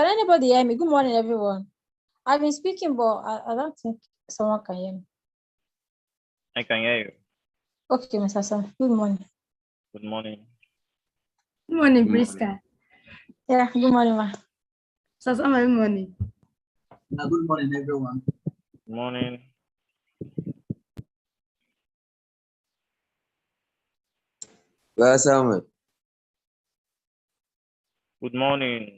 Can anybody hear me? Good morning, everyone. I've been speaking, but I don't think someone can hear me. I can hear you. Okay, Mr. Sam. Good morning. Good morning. Good morning, Briska. Yeah, good morning, ma. So, good morning. Good morning, everyone. Good morning. Samuel. Good morning.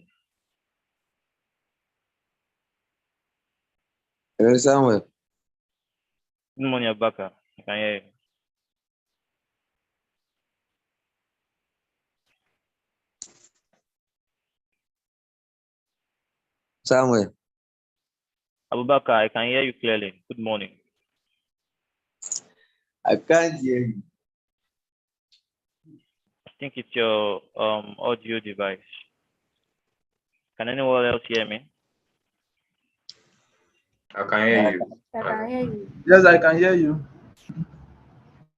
Samuel. Good morning, Abaka. I can hear you. Samuel. Abubakar, I can hear you clearly. Good morning. I can't hear you. I think it's your audio device. Can anyone else hear me? I can hear you. I can hear you. Yes, I can hear you.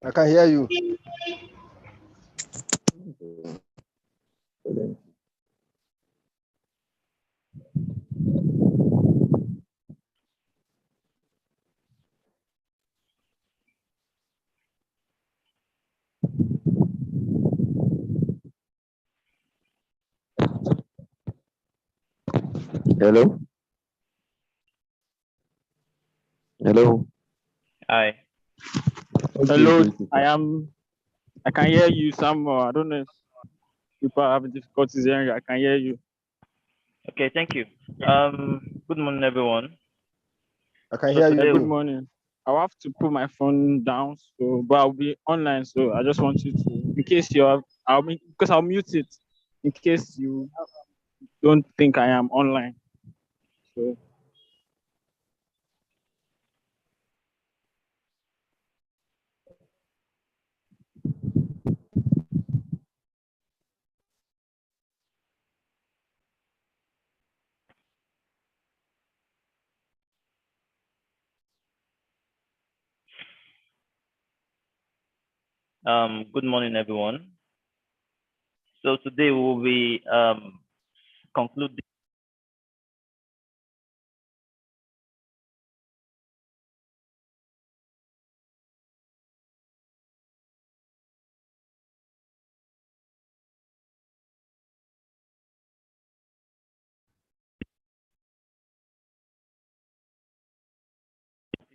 I can hear you. Hello. Hello. Hi. Hello, I can hear you somehow. I don't know if people are having difficulties hearing you. I can hear you. Okay, thank you. Good morning, everyone. I can hear you. Good morning. I'll have to put my phone down, but I'll be online. So I just want you to, in case because I'll mute it, in case you don't think I am online. So. Good morning, everyone. So today we will be concluding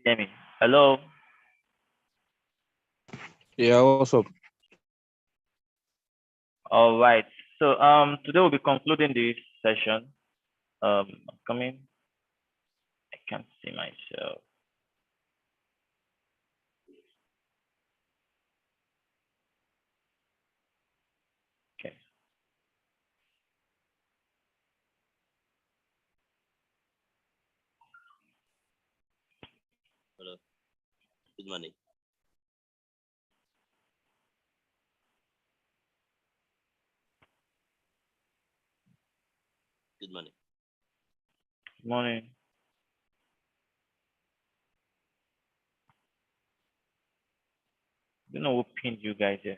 hear me. Hello. Yeah, what's up? All right. So today we'll be concluding this session. Coming. I can't see myself. Okay. Hello. Good morning. Good morning. Good morning. You know who pinned you guys here?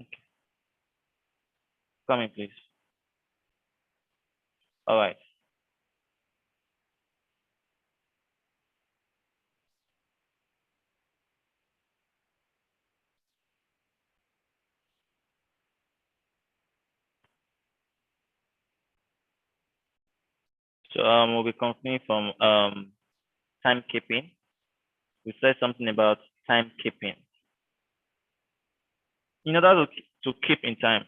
Okay. Come in, please. All right. So we'll be continuing from timekeeping. We said something about timekeeping. In order to keep in time,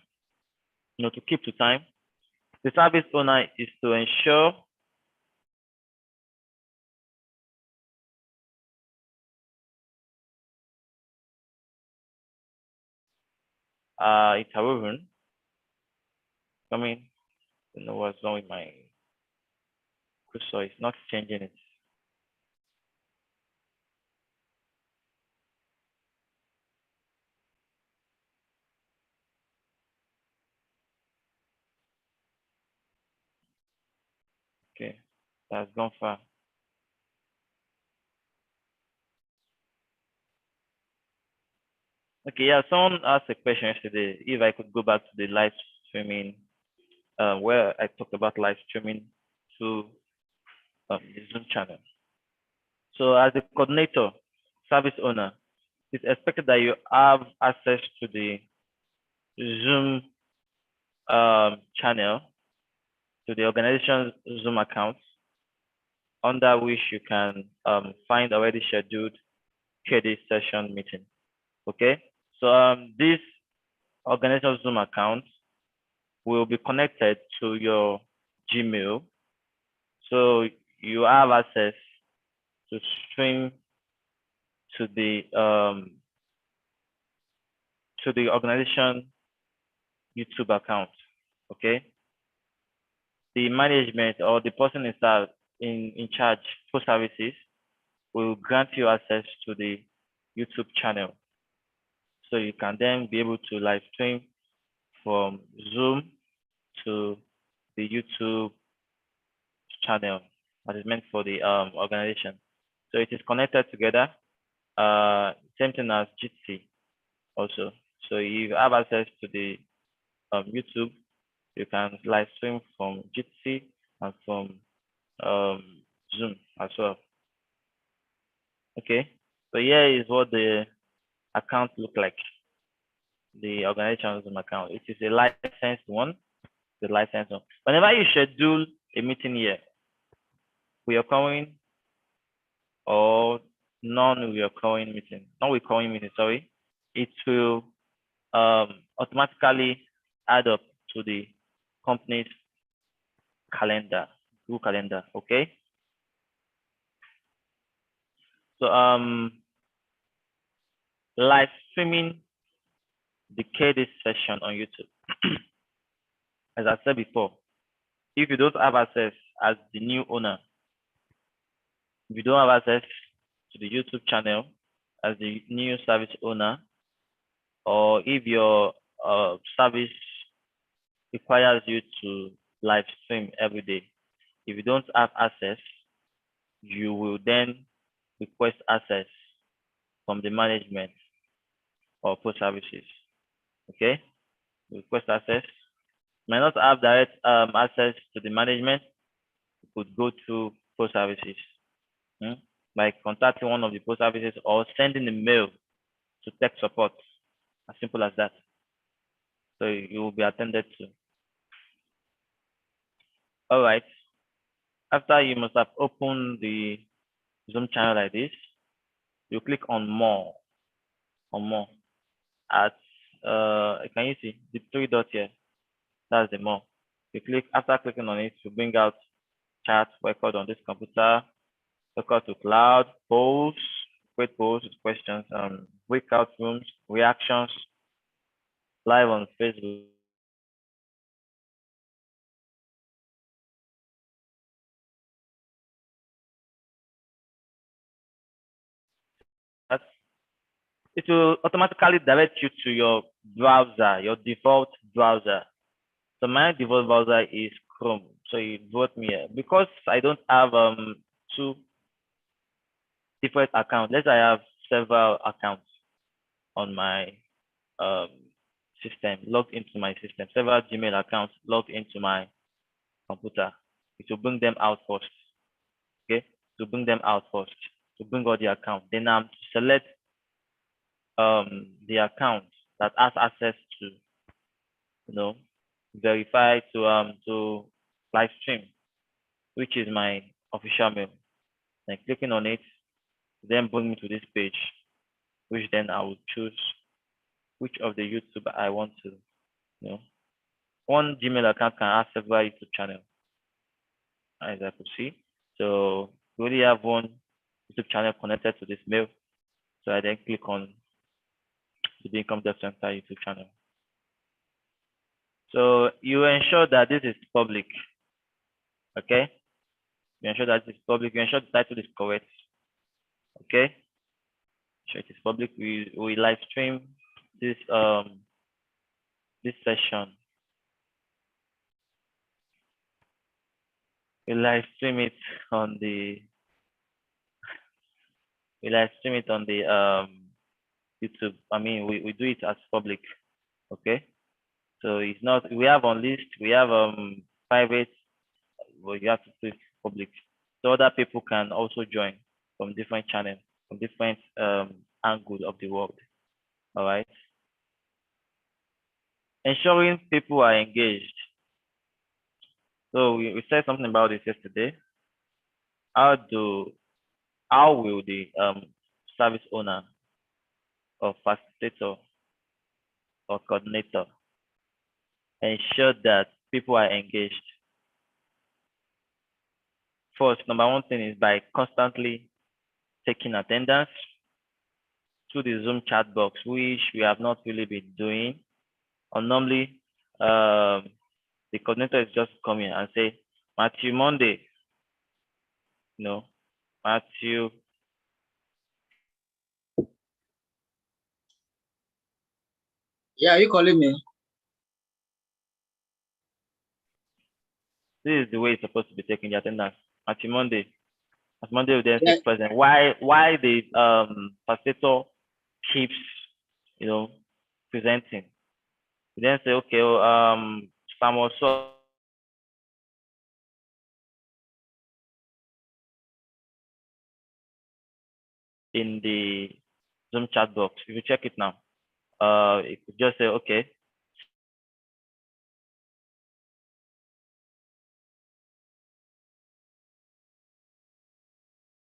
to keep to time, the service owner is to ensure it's however, I mean, I don't know what's wrong with my cursor. It's not changing it. Okay, that's gone far. Okay, yeah, someone asked a question yesterday if I could go back to the live streaming, where I talked about live streaming to the Zoom channel. So as the coordinator, service owner, it's expected that you have access to the Zoom channel, to the organization's Zoom account, under which you can find already scheduled KD session meeting. Okay, so this organizational Zoom account will be connected to your Gmail, so you have access to stream to the organization YouTube account. Okay, the management or the person in charge for services will grant you access to the YouTube channel, so you can then be able to live stream from Zoom to the YouTube channel that is meant for the organization. So it is connected together. Same thing as Jitsi also. So you have access to the YouTube, you can live stream from Jitsi and from Zoom as well. Okay, so here is what the account look like. The organization Zoom account. It is a licensed one. The licensed one. Whenever you schedule a meeting here, recurring or non-recurring meeting, non-recurring meeting, sorry, it will automatically add up to the company's calendar, Google Calendar. Okay. So live streaming the KD session on YouTube. As I said before, if you don't have access as the new owner, if you don't have access to the YouTube channel as the new service owner, or if your service requires you to live stream every day, if you don't have access, you will then request access from the management or post services. Okay, request access. Might not have direct access to the management. You could go to post services by contacting one of the post services or sending a mail to tech support. As simple as that. So you will be attended to. All right. After you must have opened the Zoom channel like this, you click on more. At can you see the three dots here? That's the more. You click, after clicking on it, you bring out chat, record on this computer, record to cloud, polls, create polls with questions, breakout rooms, reactions, live on Facebook. It will automatically direct you to your browser, your default browser. So my default browser is Chrome. So you brought me here. Because I don't have two different accounts. Let's say I have several accounts on my system, logged into my system, several Gmail accounts logged into my computer. It will bring them out first. Okay, to bring them out first, to bring all the accounts. Then I'm to select the account that has access to verify to live stream, which is my official mail. Then clicking on it, then bring me to this page, which then I will choose which of the YouTube I want to. One Gmail account can have several YouTube channels, as I could see. So we only have one YouTube channel connected to this mail. So I then click on the Income Tax Center YouTube channel. So you ensure that this is public. Okay. You ensure that it's public. You ensure the title is correct. Okay. Sure, it is public. We live stream this this session. We live stream it on the YouTube. I mean, we do it as public. Okay. So it's not, we have on list, we have private, but you have to put public. So other people can also join from different channels, from different angles of the world. All right. Ensuring people are engaged. So we said something about this yesterday. How will the service owner or facilitator or coordinator ensure that people are engaged? First, number one thing is by constantly taking attendance through the Zoom chat box, which we have not really been doing. Or normally, the coordinator is just coming and say, Matthew Monday, Matthew. Yeah, you calling me? This is the way it's supposed to be taking the attendance. Matthew Monday. As Monday will then Yeah. say present. Why the facilitator keeps, presenting. We then say, okay, Samuel so in the Zoom chat box. If you check it now, it could just say, okay,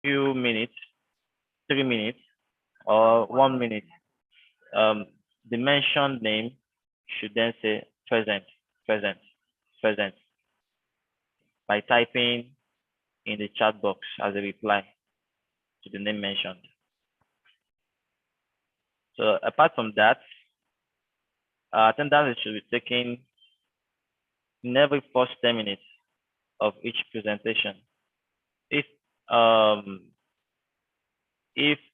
few minutes, 3 minutes, or 1 minute. The mentioned name should then say present, present, present by typing in the chat box as a reply to the name mentioned. So apart from that, attendance should be taken in every first 10 minutes of each presentation. If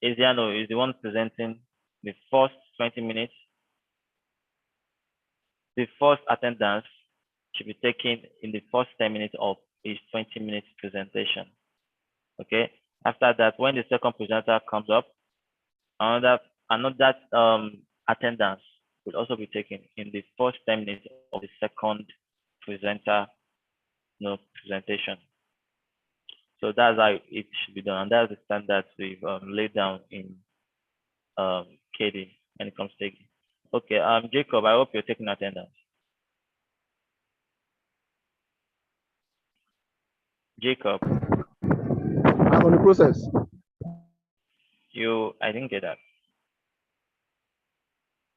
Eziano is the one presenting the first 20 minutes, the first attendance should be taken in the first 10 minutes of each 20 minutes presentation. Okay. After that, when the second presenter comes up, another attendance will also be taken in the first 10 minutes of the second presenter presentation. So that's how it should be done, and that's the standards we've laid down in KD when it comes to taking. Okay, Jacob, I hope you're taking attendance. Jacob, I'm on the process. I didn't get that.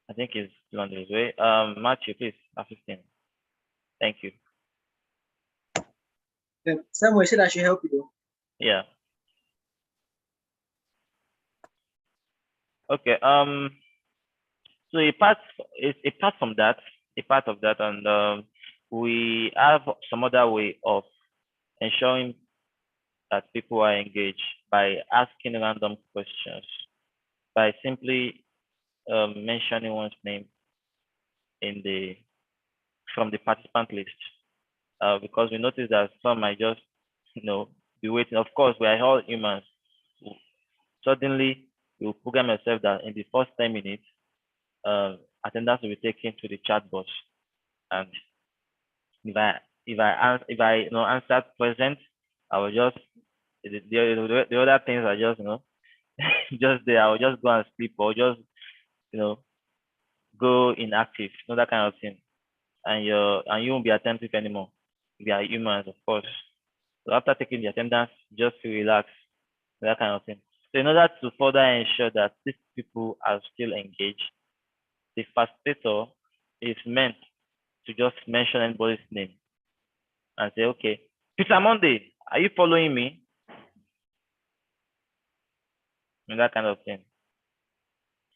I think he's still on his way. Matthew, please assist him. Thank you. Samuel said I should help you. Yeah. Okay. So apart from that, and we have some other way of ensuring that people are engaged by asking random questions, by simply mentioning one's name from the participant list, because we notice that some might just be waiting. Of course, we are all humans. Suddenly, you program yourself that in the first 10 minutes, attendance will be taken to the chat box, and if I answer present, I will just the other things are just just there. I will just go and sleep or just go inactive, that kind of thing, and you won't be attentive anymore. We are humans, of course. So after taking the attendance, just to relax, that kind of thing. So in order to further ensure that these people are still engaged, the facilitator is meant to just mention anybody's name and say, okay, Peter Monday, are you following me? And that kind of thing.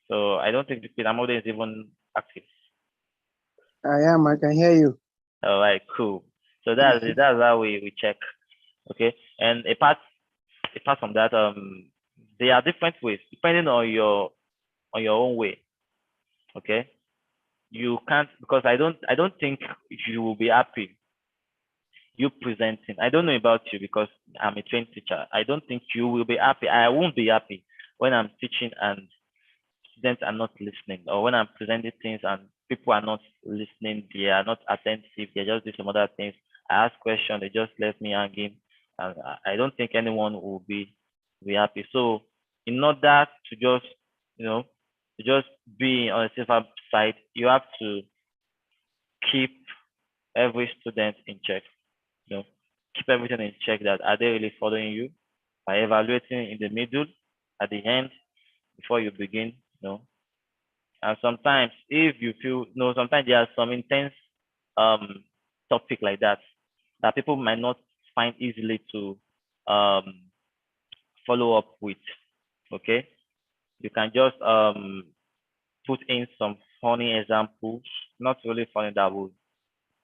So I don't think Peter Monday is even active. I am. I can hear you. All right, cool. So that's how we check. Okay, and apart from that, there are different ways depending on your own way. Okay, you can't, because I don't think you will be happy you presenting. I don't know about you because I'm a trained teacher. I don't think you will be happy. I won't be happy when I'm teaching and students are not listening, or when I'm presenting things and people are not listening, they are not attentive, they just do some other things. I ask questions, they just left me hanging, and I don't think anyone will be happy. So in order to just to just be on the safer side, you have to keep every student in check. Keep everything in check. That are they really following you? By evaluating in the middle, at the end, before you begin. And sometimes if you feel sometimes there are some intense topic like that people might not find easily to follow up with. Okay, you can just put in some funny examples, not really funny, that will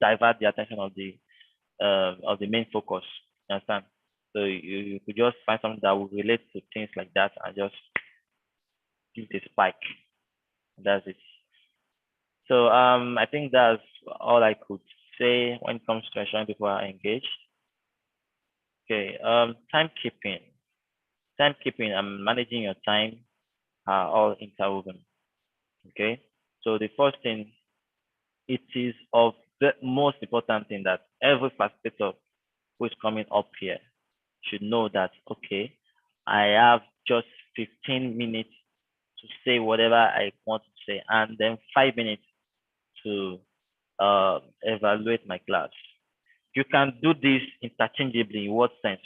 divert the attention of the main focus. You understand? So you could just find something that will relate to things like that and just give it a spike. That's it. So I think that's all I could say when it comes to ensuring people are engaged. Okay, timekeeping. Timekeeping and managing your time are all interwoven. Okay, so the first thing, it is of the most important thing that every facilitator who is coming up here should know that, okay, I have just 15 minutes to say whatever I want to say, and then 5 minutes to evaluate my class. You can do this interchangeably. In what sense?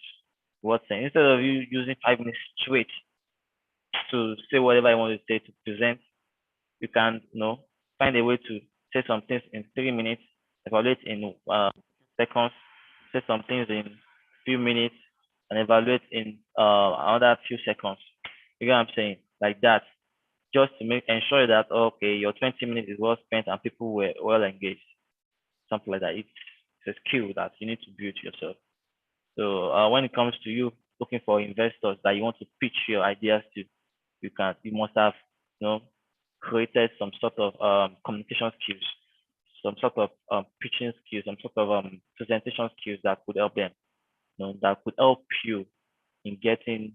Instead of you using 5 minutes straight to say whatever I want to say to present, you can find a way to say some things in 3 minutes, evaluate in seconds, say some things in few minutes, and evaluate in another few seconds. You get what I'm saying? Like that, just to ensure that, okay, your 20 minutes is well spent and people were well engaged. Something like that. It's a skill that you need to build yourself. So when it comes to you looking for investors that you want to pitch your ideas to, you must have created some sort of communication skills, some sort of pitching skills, some sort of presentation skills that could help them, that could help you in getting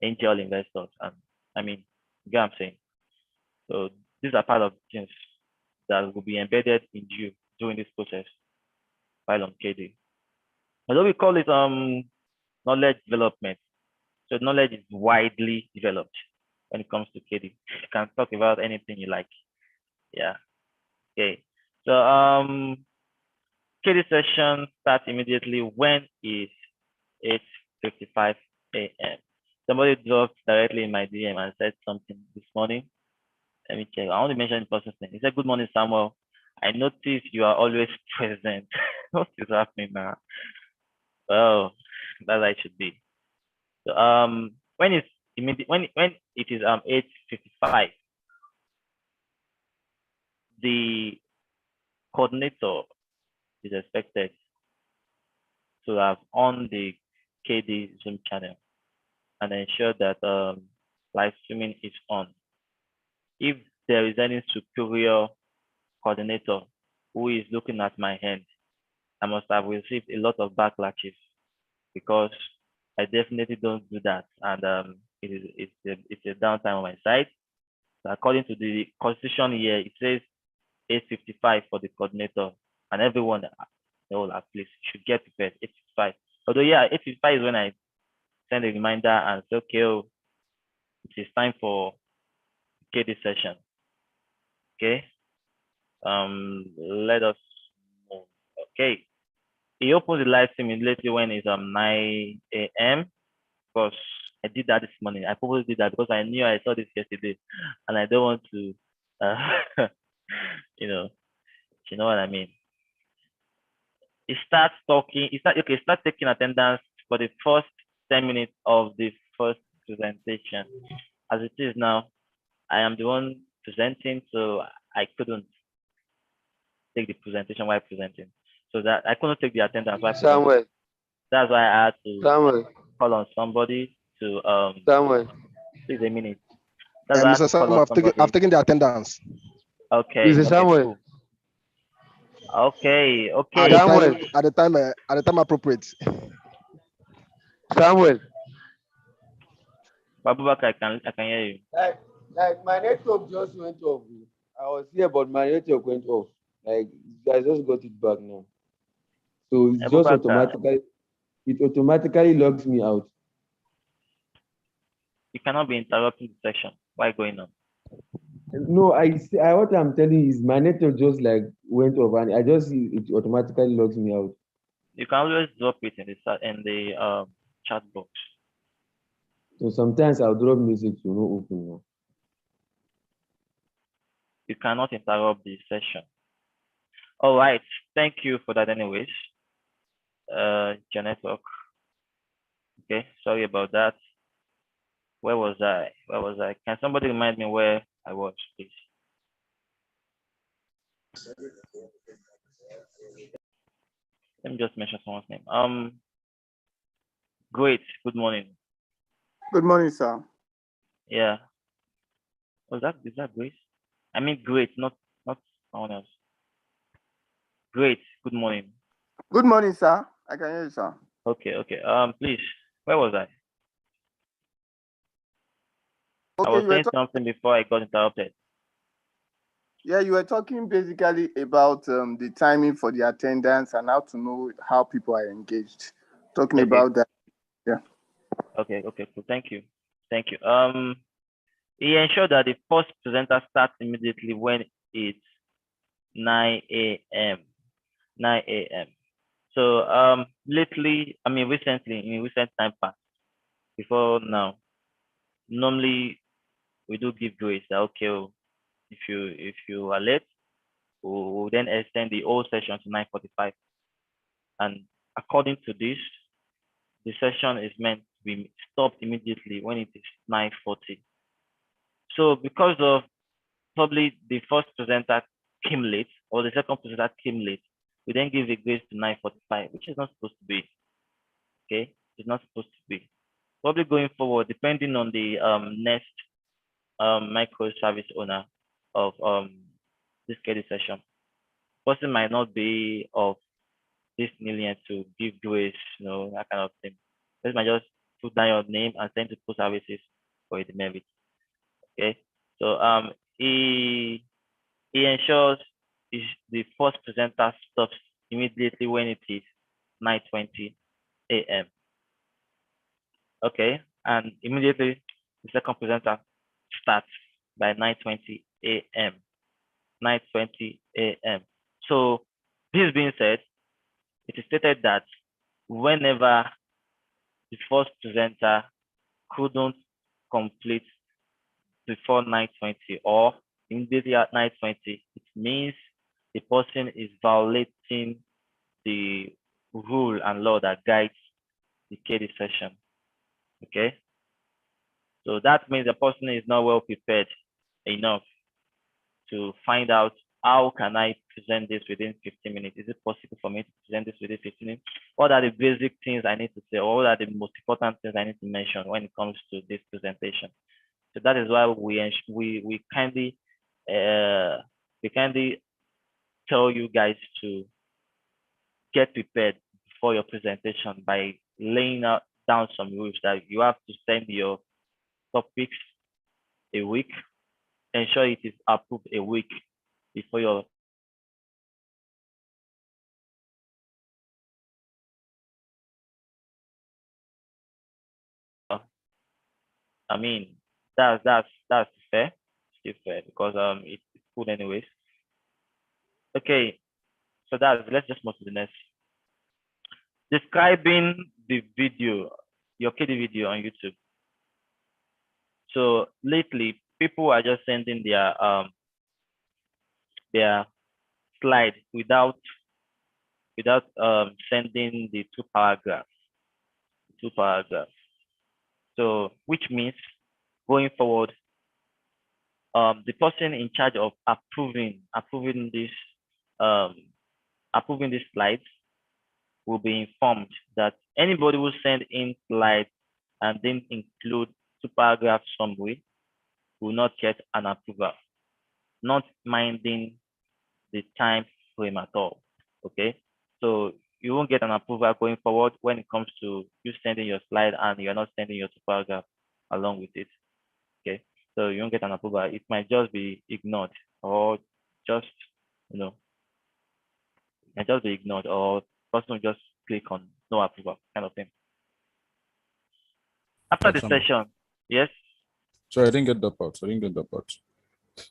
angel investors. And I mean, you get what I'm saying? So these are part of things that will be embedded in you during this process while on KD. Although we call it knowledge development. So knowledge is widely developed when it comes to KD. You can talk about anything you like. Yeah. Okay. So KD session starts immediately when it's 8:55 a.m. Somebody dropped directly in my DM and said something this morning. Let me check. I want to mention the person's name. He said, "Good morning, Samuel. I notice you are always present." What is happening now? Well, that's how it should be. So when it's when it is 8:55, the coordinator is expected to have on the KD Zoom channel and ensure that live streaming is on. If there is any superior coordinator who is looking at my hand, I must have received a lot of backlashes because I definitely don't do that, and it's a downtime on my side. So according to the constitution here, it says 8:55 for the coordinator, and everyone at least should get prepared 8:55. Although yeah, 8:55 is when I send a reminder and say, okay, it is time for KD session. Okay. Let us move. Okay. He opens the live stream immediately when it's 9 a.m. because I did that this morning. I probably did that because I knew I saw this yesterday, and I don't want to, you know what I mean. He starts talking. Start taking attendance for the first 10 minutes of the first presentation. As it is now, I am the one presenting, so I couldn't take the presentation while presenting. So that I couldn't take the attendance while presenting. Samuel. That's why I had to Samuel. call on somebody to Samuel. please a minute. That's why I had Mr. to call Samuel, on I've taken the attendance. Okay. Mr. Okay. Samuel. Cool. Okay. At Okay. the time appropriate. Samuel. Babubak, I can hear you. Like my network just went off. I was here, but my network went off. Like I just got it back now. So it's just Abubakar, automatically logs me out. you cannot be interrupting the session. Why going on? No, what I'm telling you is my network just like went off, and I just see it automatically logs me out. You can always drop it in the chat box. So sometimes I'll drop message to no open now. You cannot interrupt the session. All right, thank you for that anyways. Your network. Okay, sorry about that. Where was I? Can somebody remind me where I was, please? Let me just mention someone's name. Great, good morning. Good morning, sir. Yeah. Is that Grace? I mean great, not someone else. Great, good morning. Good morning, sir. I can hear you, sir. Okay. Please, where was I? Okay, I was you were saying something before I got interrupted. yeah, you were talking basically about the timing for the attendance and how to know how people are engaged. Talking Okay. about that. Yeah. Okay, cool. Thank you. He ensured that the first presenter starts immediately when it's 9 a.m. 9 a.m. So recently, in recent time past, before now, normally we do give grace that okay, if you are late, we'll then extend the whole session to 9:45. And according to this, the session is meant to be stopped immediately when it is 9:40. So because of probably the first presenter came late or the second presenter came late, we then give a grace to 9:45, which is not supposed to be. Okay, it's not supposed to be. Probably going forward, depending on the next microservice owner of this schedule session, person might not be of this million to give grace, that kind of thing. This might just put down your name and send to post services for the merit. Okay, so he ensures the first presenter stops immediately when it is 9:20 a.m. Okay, and immediately the second presenter starts by 9:20 a.m. 9:20 a.m. So this being said, it is stated that whenever the first presenter couldn't complete before 9:20 or immediately at 9:20, it means the person is violating the rule and law that guides the KD session. Okay, so that means the person is not well prepared enough to find out how can I present this within 15 minutes? Is it possible for me to present this within 15 minutes? What are the basic things I need to say? Or what are the most important things I need to mention when it comes to this presentation? So that is why we kindly tell you guys to get prepared for your presentation by laying down some rules that you have to send your topics a week, ensure it is approved a week before your I mean that's fair, still fair because it's good anyways. Okay, so let's just move to the next. Describing the video, your KD video on YouTube. So lately, people are just sending their slide without sending the two paragraphs. So which means going forward, the person in charge of approving these slides will be informed that anybody who send in slides and then include two paragraph summary will not get an approval, not minding the time frame at all. Okay, so you won't get an approval going forward when it comes to you sending your slide and you're not sending your two paragraph along with it. Okay, So you won't get an approval. It might just be ignored or just, you know, it might just be ignored or person will just click on no approval kind of thing. After the session, yes? Sorry, I didn't get that part.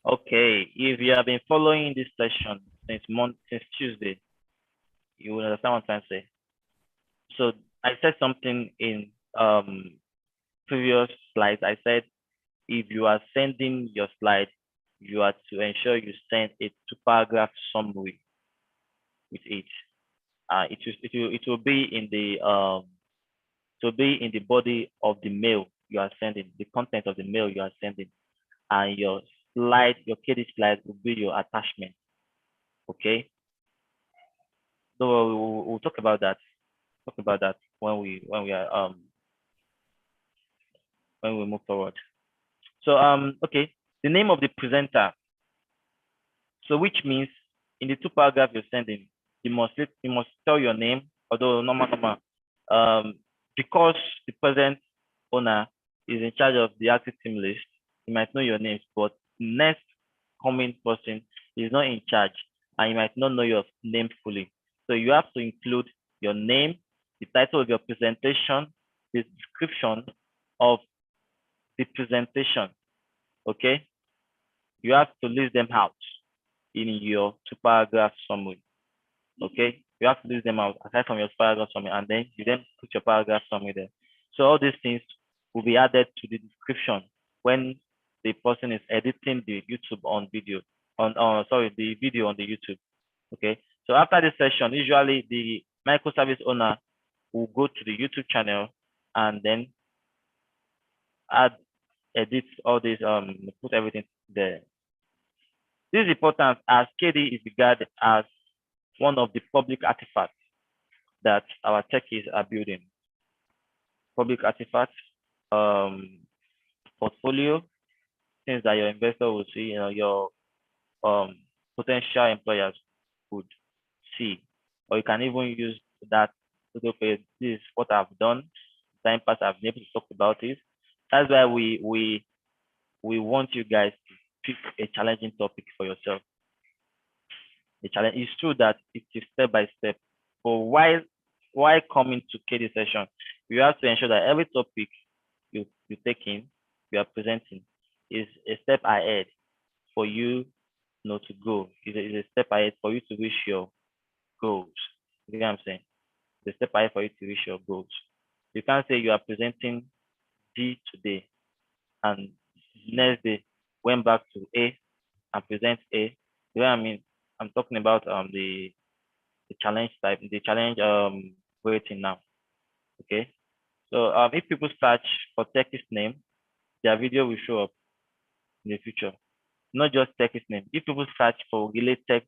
Okay, if you have been following this session since Tuesday, you will understand what I'm trying to say. So I said something in previous slides. I said if you are sending your slide, you are to ensure you send a 2-paragraph summary with it. It will be in the body of the mail you are sending, the content of the mail you are sending, and your slide, your KD slide will be your attachment. Okay. So we'll talk about that. When we move forward. So okay, the name of the presenter. So which means in the 2 paragraphs you're sending, you must tell your name, although normal. Because the present owner is in charge of the active team list, you might know your names, but next coming person is not in charge and you might not know your name fully. So you have to include your name, the title of your presentation, the description of the presentation. Okay, you have to list them out in your 2-paragraph summary. Okay, you have to list them out aside from your paragraph summary, and then you put your paragraph summary there. So all these things will be added to the description when the person is editing the YouTube on video the video on the YouTube. Okay, so after this session, usually the microservice owner will go to the YouTube channel and then edit all this, put everything there. This is important as KD is regarded as one of the public artifacts that our techies are building. Public artifacts, portfolio, things that your investor will see, your potential employers would see, or you can even use that to go, okay, this is what I've done. Time past I've been able to talk about it. That's why we want you guys to pick a challenging topic for yourself. The challenge is true that it is step by step, but while coming to KD session, you have to ensure that every topic you take in, you are presenting, is a step ahead for you, to go. Is a step ahead for you to reach your goals. You know what I'm saying? The step ahead for you to reach your goals. You can't say you are presenting D today and next day went back to A and present A. You know what I mean? I'm talking about the challenge type, the challenge rating now. Okay. So if people search for tech's name, their video will show up in the future. Not just tech's name. If people search for related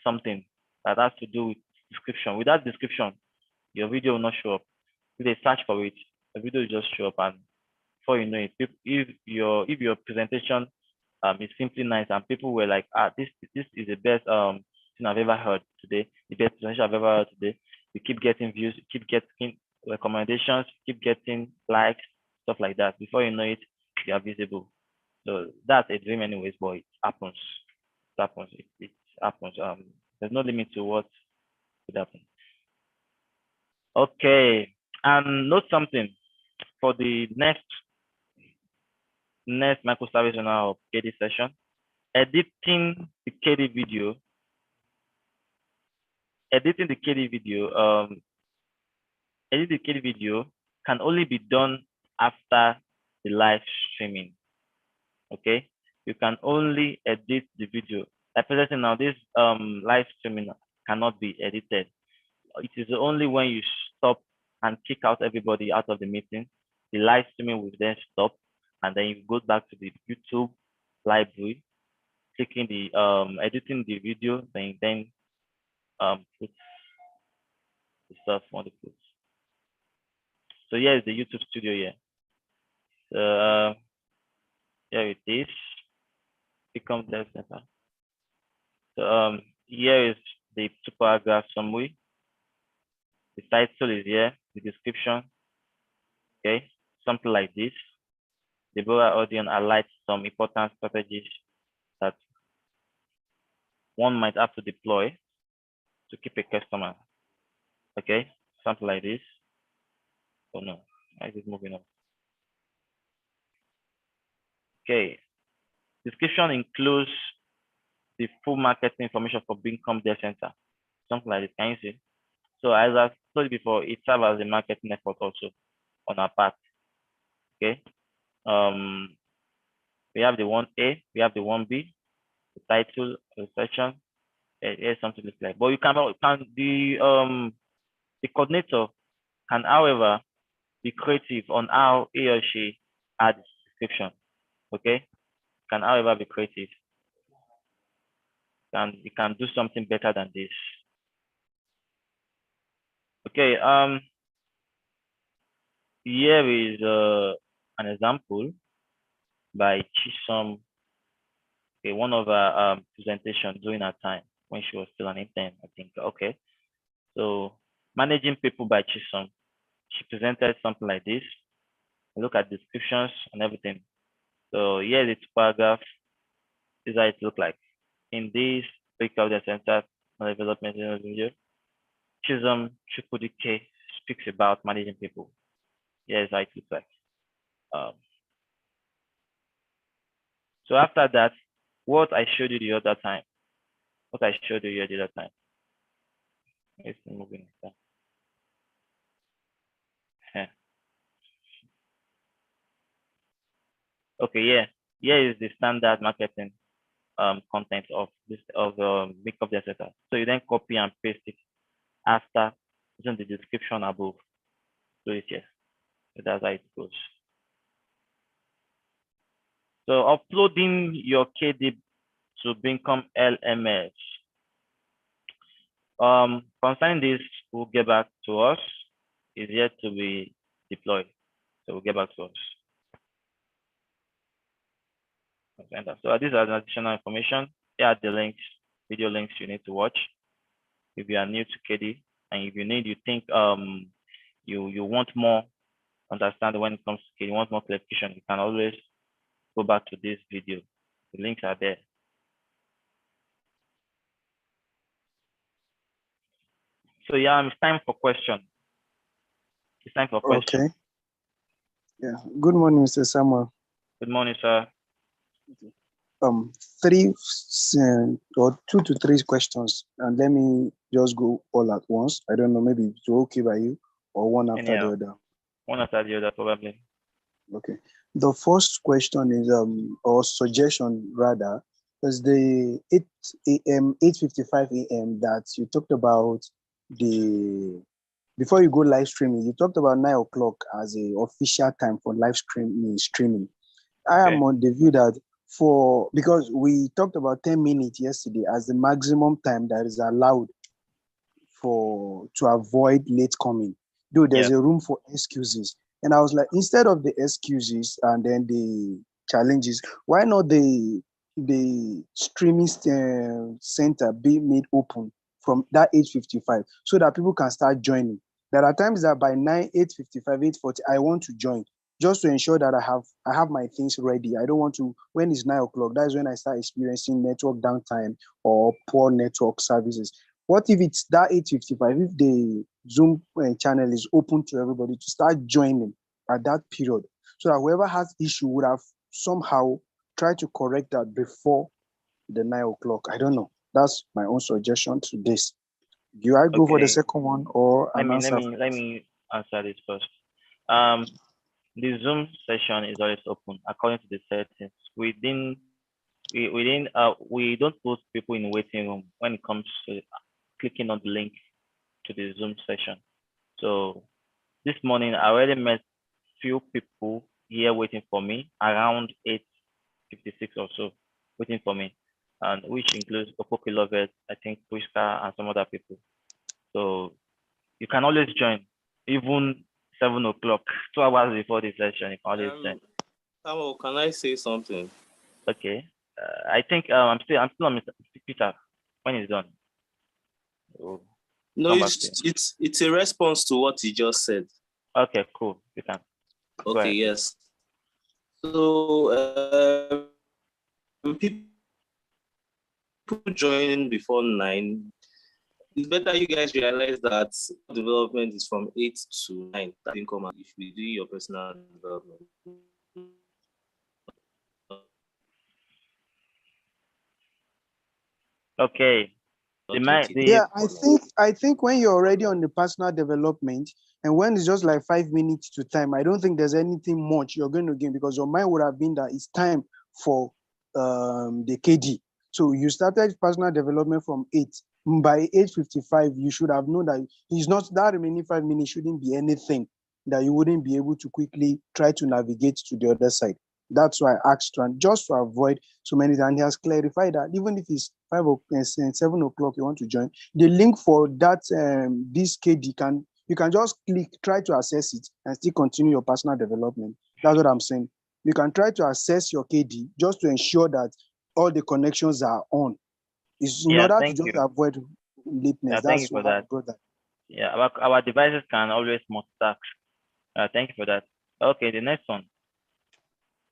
something that has to do with description, without description, your video will not show up. If they search for it, the video will just show up, and before you know it, if your presentation is simply nice and people were like, this is the best thing I've ever heard today, the best presentation I've ever heard today. You keep getting views, you keep getting recommendations, you keep getting likes, stuff like that. Before you know it, you are visible. So that's a dream anyways, but it happens. It happens. It happens. There's no limit to what could happen. Okay, and note something for the next microservice on our KD session. Editing the KD video can only be done after the live streaming. Okay, you can only edit the video. Like presenting now, this live streaming cannot be edited. It is only when you stop and kick out everybody out of the meeting, the live streaming will then stop, and then you go back to the YouTube library, clicking the editing the video, then put the stuff on the put. So here is the YouTube studio here. Here it is. Become dev center. So here is the 2-paragraph summary. The title is here, the description. Okay, something like this. Deborah Odion highlights some important strategies that one might have to deploy to keep a customer. Okay, something like this. Oh no, I is moving on. Okay, description includes the full marketing information for Bincom Data Center. Something like this. Can you see? So as I told you before, it serves as a marketing effort also on our part. Okay. We have the 1A, we have the 1B, the title, the section. Here's something like that. But you can the coordinator can, however, be creative on how he or she adds description. Okay. Can, however, be creative. You can do something better than this. Okay. Here is an example by Chisom. Okay, one of our presentation during our time when she was still an intern, I think. Okay, so managing people by Chisom. She presented something like this. Look at descriptions and everything. So here's its paragraph. This is how it looks like. In this picture of the center development video, Chisom Chukwudike speaks about managing people. Here's how it looks like. So after that, what I showed you the other time, Let's moving down. Okay, yeah. Here is the standard marketing content of this make up the setup. So you then copy and paste it after using the description above. So it's yes. So that's how it goes. So uploading your KD to Bincom LMS. Concerning this, will get back to us. Is yet to be deployed. So we'll get back to us. So these are the additional information. Here are the links, video links you need to watch if you are new to KD, and if you think you want more understanding when it comes to KD, you want more clarification, you can always go back to this video. The links are there. So yeah, it's time for question. It's time for question. Okay. Yeah. Good morning, Mr. Samuel. Good morning, sir. Three or 2 to 3 questions, and let me just go all at once. I don't know, maybe it's okay by you, or one after the other. One after the other, probably. Okay. The first question is or suggestion rather, is the 8:55 a.m. that you talked about before you go live streaming, you talked about 9 o'clock as a official time for live streaming. I am on the view that because we talked about 10 minutes yesterday as the maximum time that is allowed to avoid late coming. Though there's a room for excuses. And I was like, instead of the excuses and then the challenges, why not the streaming center be made open from that 8:55 so that people can start joining? There are times that by 8:55, 8:40, I want to join, just to ensure that I have my things ready. I don't want to, when it's 9 o'clock, that's when I start experiencing network downtime or poor network services. What if it's that 8:55, if the Zoom channel is open to everybody to start joining at that period, so that whoever has issue would have somehow tried to correct that before the 9 o'clock? I don't know. That's my own suggestion to this. Do I go for the second one or let me answer this first. The Zoom session is always open according to the settings. We don't put people in waiting room when it comes to clicking on the link to the Zoom session. So this morning I already met few people here waiting for me around 8:56 or so, waiting for me, and which includes Opoki Lovett, I think Pushka, and some other people. So you can always join, even 7 o'clock, 2 hours before the session. You can always join. Samuel, can I say something? Okay. I think I'm still on Mr. Peter when he's done. No, it's a response to what he just said. Okay, cool. You can. Okay, yes. So people join before 9. It's better you guys realize that development is from 8 to 9. That income if you do your personal development. Okay. Yeah, I think when you're already on the personal development and when it's just like 5 minutes to time, I don't think there's anything much you're going to gain because your mind would have been that it's time for the KD. So you started personal development from 8. By 8:55, you should have known that it's not that remaining 5 minutes shouldn't be anything that you wouldn't be able to quickly try to navigate to the other side. That's why I asked one just to avoid so many. And he has clarified that even if it's 7 o'clock you want to join, the link for that this KD you can just click, try to access it, and still continue your personal development. That's what I'm saying. You can try to access your KD just to ensure that all the connections are on. It's in order to Thank just you. avoid lateness. Thank you That's for why I that. brought that. Yeah, our devices can always multitask. Thank you for that. Okay, the next one.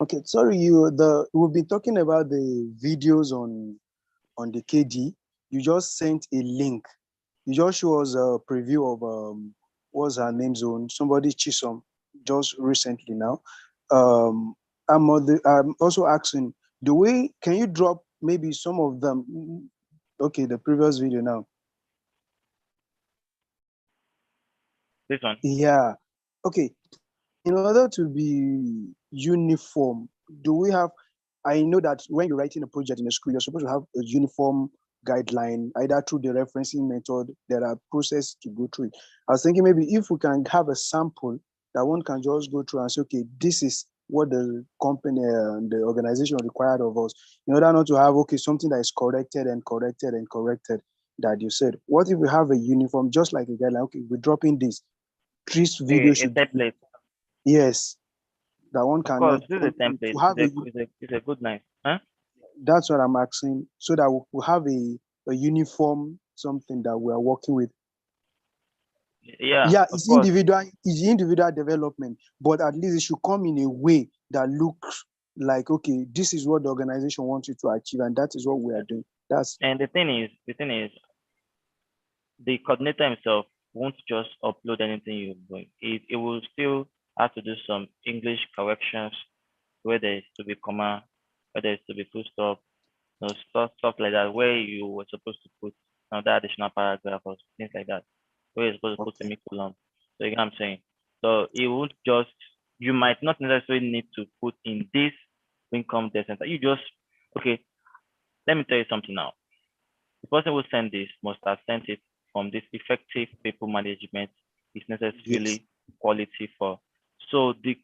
Okay, sorry, we'll be talking about the videos on the KD. You just sent a link. You just show us a preview of what's her name zone, somebody Chisom, just recently now. I'm also asking, can you drop maybe some of them? Okay, the previous video now. This one. Yeah. Okay. In order to be uniform, do we have? I know that when you're writing a project in a school, you're supposed to have a uniform guideline, either through the referencing method. There are processes to go through it. I was thinking maybe if we can have a sample that one can just go through and say, okay, this is what the company and the organization required of us, in order not to have something that is corrected and corrected and corrected. That you said, what if we have a uniform, just like a guideline? Okay, we're dropping this. This video should template. Yes, that one Of can course, this is a template. to have It's a good nice. Huh? That's what I'm asking, so that we have a uniform something that we are working with. Yeah, it's individual development, but at least it should come in a way that looks like, okay, this is what the organization wants you to achieve, and that is what we are doing. And the thing is, the coordinator himself won't just upload anything you're doing. It will still have to do some English corrections where there is to be comma, where there is to be full stop, stuff like that, where you were supposed to put another additional paragraph or things like that, where you're supposed to put semicolon. So you know what I'm saying? So it won't just, you might not necessarily need to put in this income debt center. You just, okay, let me tell you something now. The person who sent this must have sent it from this effective people management is necessarily quality for. So the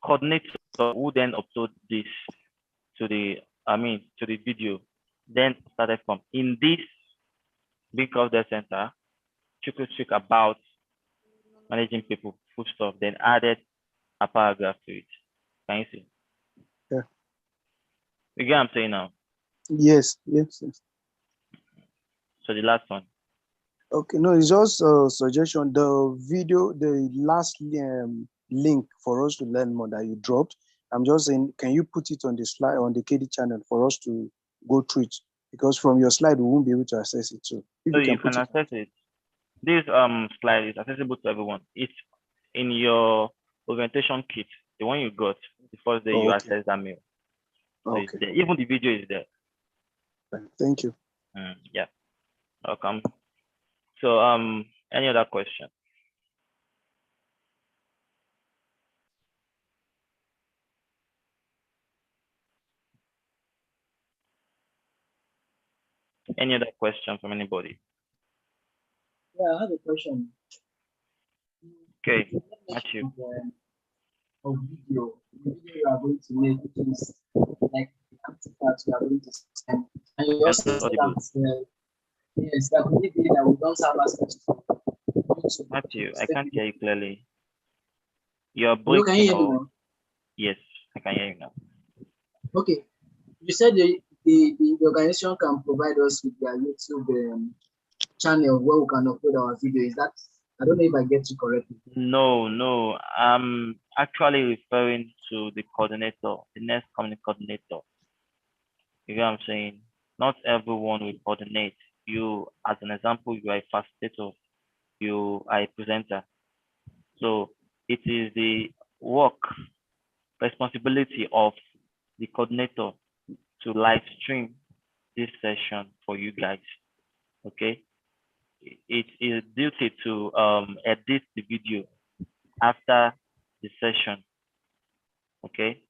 coordinator who then upload this to the video, then started from in this link of the center, speak about managing people, food stuff, then added a paragraph to it. Can you see? Yeah. You get what I'm saying now? Yes. So the last one. Okay, no, it's just a suggestion. The video, the last link for us to learn more that you dropped, I'm just saying, can you put it on the slide on the KD channel for us to go through it? Because from your slide, we won't be able to access it. So if So you can access it. This slide is accessible to everyone. It's in your orientation kit, the one you got the first day you access that mail. So it's there. Even the video is there. Thank you. Yeah. Welcome. So any other question? Any other question from anybody? Yeah, I have a question. Okay, Matthew. Of video, the video you are going to make is like the artifacts you are going to send, and you also said that yes, that maybe that we don't have access to. Matthew, I can't hear you clearly. You're breaking. Can you hear me now? Yes, I can hear you now. Okay, you said the organization can provide us with their YouTube channel where we can upload our video. Is that I don't know if I get you correctly. No. I'm actually referring to the coordinator, the next community coordinator. You know what I'm saying? Not everyone will coordinate. You, as an example, you are a facilitator, you are a presenter. So it is the work, responsibility of the coordinator to live stream this session for you guys. Okay. It is duty to edit the video after the session. Okay.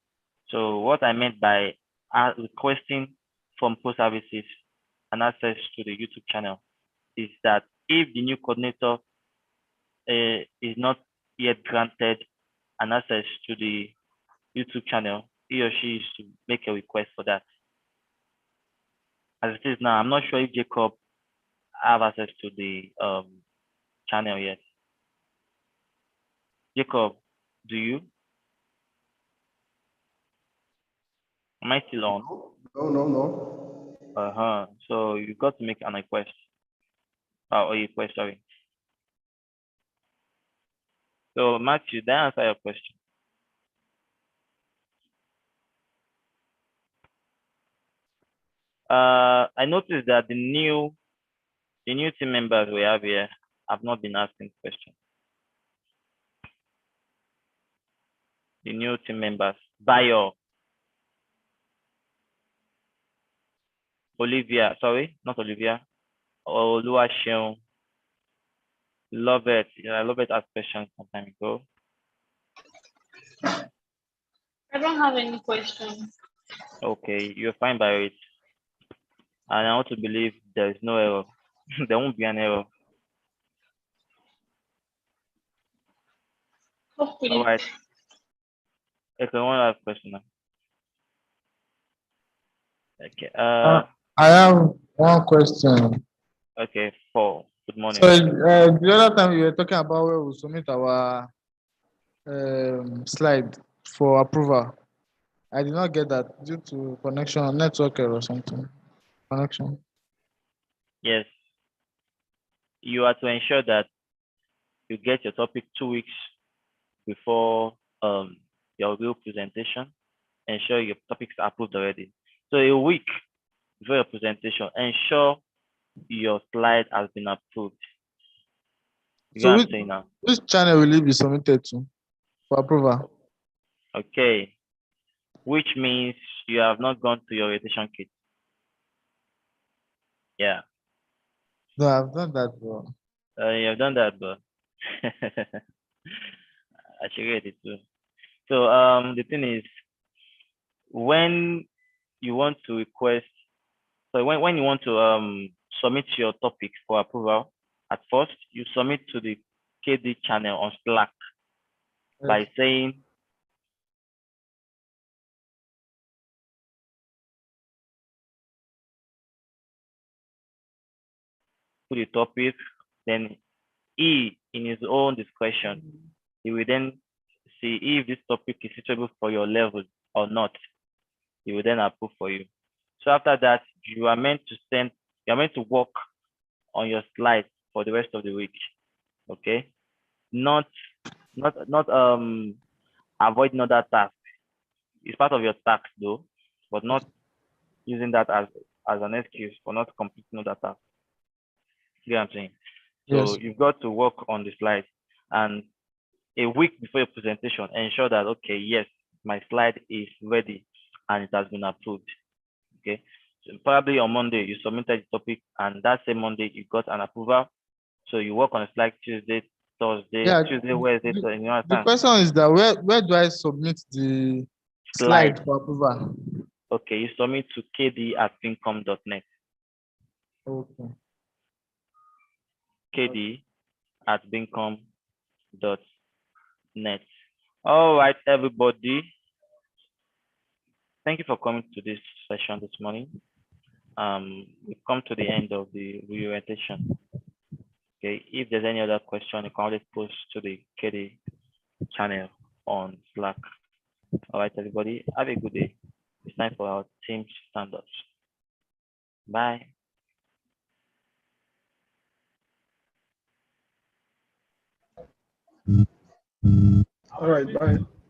So what I meant by requesting from post services and access to the YouTube channel is that if the new coordinator is not yet granted an access to the YouTube channel, he or she is to make a request for that. As it is now, I'm not sure if Jacob have access to the channel yet. Jacob, do you? Am I still on? No. So you got to make an request. Or a request, sorry. So Matthew, did I answer your question? I noticed that the new team members we have here have not been asking questions. The new team members, Bayo, Olivia, sorry, not Olivia, Oluwaseun, Love it. Yeah, Love it asked questions some time ago. I don't have any questions. Okay, you're fine by it. And I want to believe there is no error. There won't be an error. Hopefully. All right. If I want to ask a question now. Okay. I have one question. Okay, Paul. Good morning. So the other time we were talking about where we submit our slide for approval. I did not get that due to connection, network error or something. Connection. Yes. You are to ensure that you get your topic 2 weeks before your real presentation. Ensure your topics are approved already. So a week before your presentation, ensure your slide has been approved. You know what I'm saying now? Which channel will it be submitted to for approval? Okay. Which means you have not gone to your orientation kit. Yeah. No, I've done that, bro. You have done that, but I should read it too. So the thing is, when you want to request, so when you want to submit your topic for approval, at first you submit to the KD channel on Slack by saying put the topic, then he in his own discretion, he will then see if this topic is suitable for your level or not. He will then approve for you. So after that, you are meant to work on your slides for the rest of the week. Okay? Not avoiding other tasks. It's part of your task though, but not using that as an excuse for not completing other tasks. You know what I'm saying? So Yes. you've got to work on the slides, and a week before your presentation, ensure that okay, yes, my slide is ready and it has been approved. Okay. So probably on Monday you submitted the topic, and that same Monday you got an approval. So you work on the slide Tuesday, Thursday, Tuesday, Wednesday. So you understand? The question is that where do I submit the slide for approval? Okay, you submit to kd@fincom.net. Okay. kd@fincom.net. All right, everybody. Thank you for coming to this session this morning. We've come to the end of the reorientation. Okay, if there's any other question, you can always post to the KD channel on Slack. All right, everybody, have a good day. It's time for our team stand-ups. Bye. All right, bye.